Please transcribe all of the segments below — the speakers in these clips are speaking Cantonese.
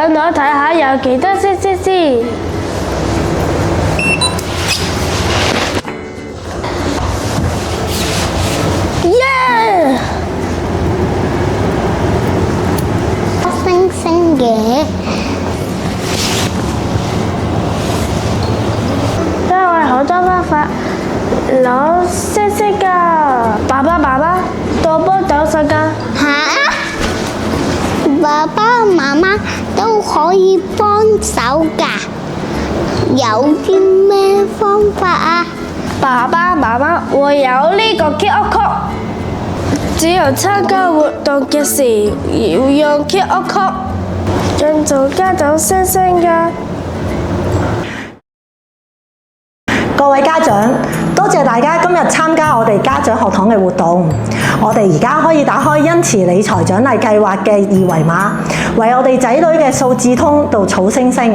等我睇下有幾多星星先。耶！星星嘅，因為好多方法攞星星㗎。爸爸，多幫手手㗎。嚇！爸爸媽媽都可以幫手㗎，有啲咩方法啊？爸爸媽媽會有呢個 QR code，只有參加活動嘅時要用 QR code，盡早加到星星㗎。各位家長，多謝大家今日參加我哋家長學堂嘅活動。我哋而家可以打開恩慈理財獎勵計劃嘅二維碼，為我哋仔女嘅數字通度儲星星。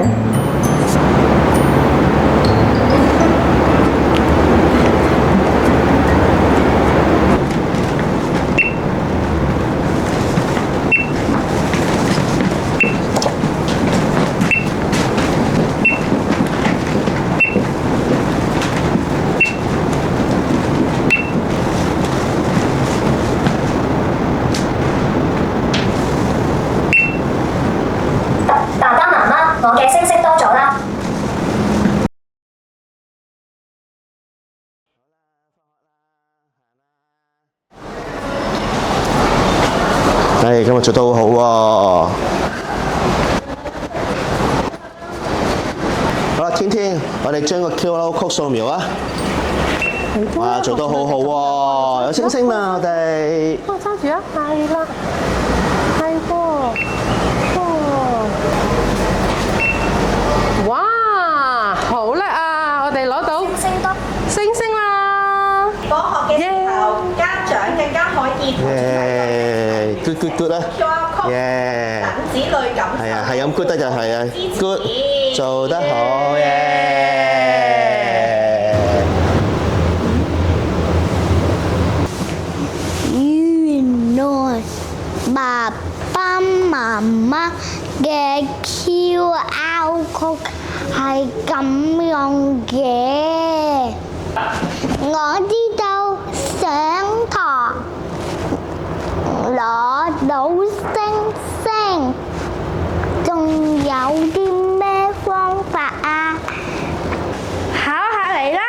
我嘅星星多咗啦！今日做得好好喎！好啦，天天，我哋將個 QR code 掃描啊！哇，做得好好喎，有星星啦，我哋。揸住啊，係啦，係喎，哇，好叻啊！我哋攞到星星啦！放學嘅時候，家長更加可以good 啦！等子女感受。係啊，係咁 good 得就係啊 ，good 做得好耶！原來爸爸媽媽嘅 QR code 係咁用嘅。我知道上堂攞到星星，仲有啲咩方法啊？考下嚟啦，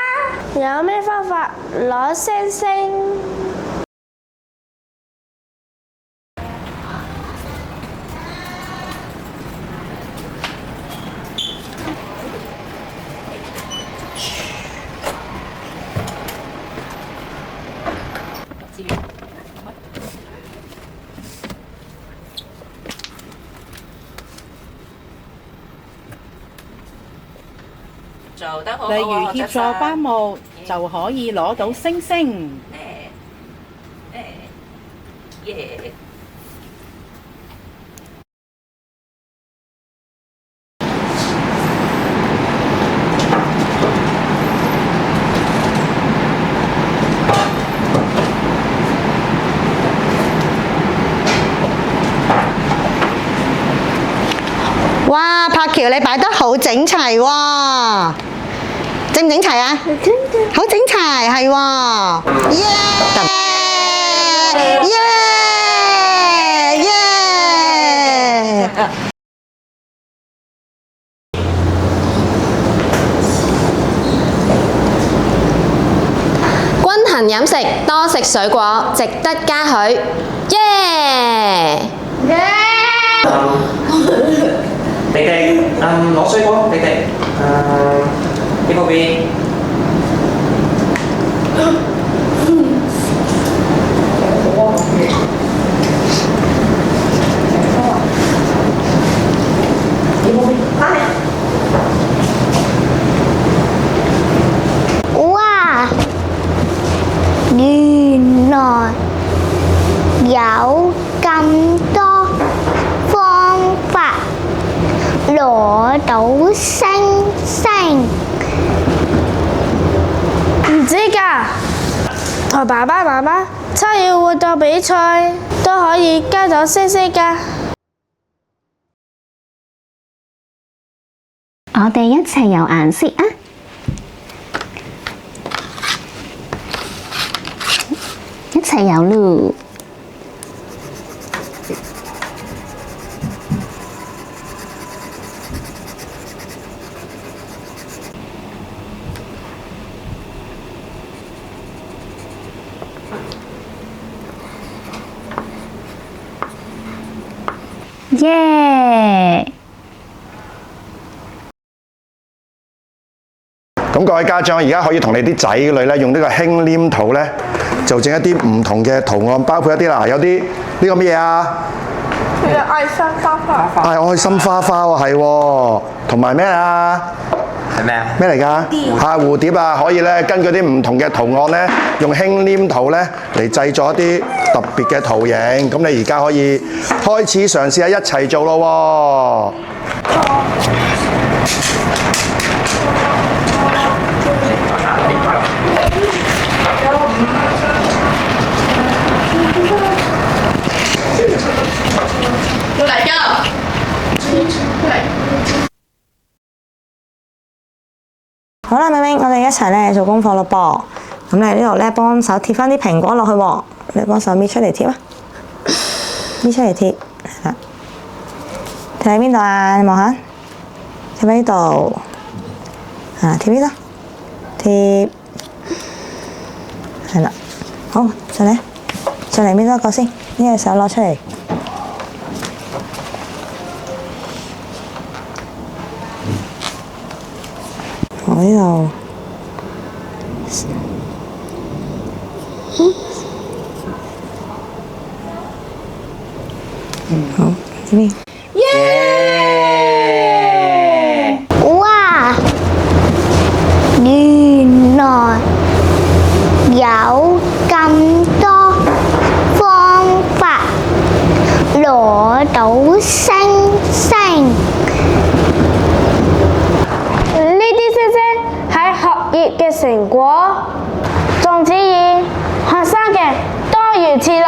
有咩方法攞星星？做得好好例如喎，協助班務就可以攞到星星。耶！哇，柏橋你擺得好整齊喎，整唔整齊啊？好整齊，係喎，耶！耶！耶！均衡飲食，多食水果，值得嘉許。耶！弟弟，攞水果，弟弟，呢個邊。哇！原來有咁多方法攞到星星，唔知㗎，同爸爸媽媽參與活動比賽都可以加到星星㗎。我哋一齊游顏色啊！一齊游咯！耶！咁各位家長而家可以同你啲仔女咧用呢個輕黏土咧，就整一啲唔同嘅圖案，包括一啲啦，有啲呢個乜嘢啊？愛心花花。係愛心花花喎，係喎，同埋咩啊？係咩啊？咩嚟㗎？蝴蝶啊，可以咧根據啲唔同嘅圖案咧，用輕黏土咧嚟製作一啲特別嘅圖形。咁你而家可以開始嘗試下一齊做咯喎。好啦，明明，我哋一齊咧做功課咯噃。咁你呢度咧幫手貼翻啲蘋果落去喎，你幫手搣出嚟貼啊，搣出嚟貼，係啦。貼喺邊度啊？你望下，貼喺呢度，貼呢度，貼，係啦。好，再嚟搣多一個先，呢隻手攞出嚟。我呢度，好，呢邊。哇！原來有咁多方法攞到星星。呢啲星星係學業嘅成果，仲指引學生嘅多元智能。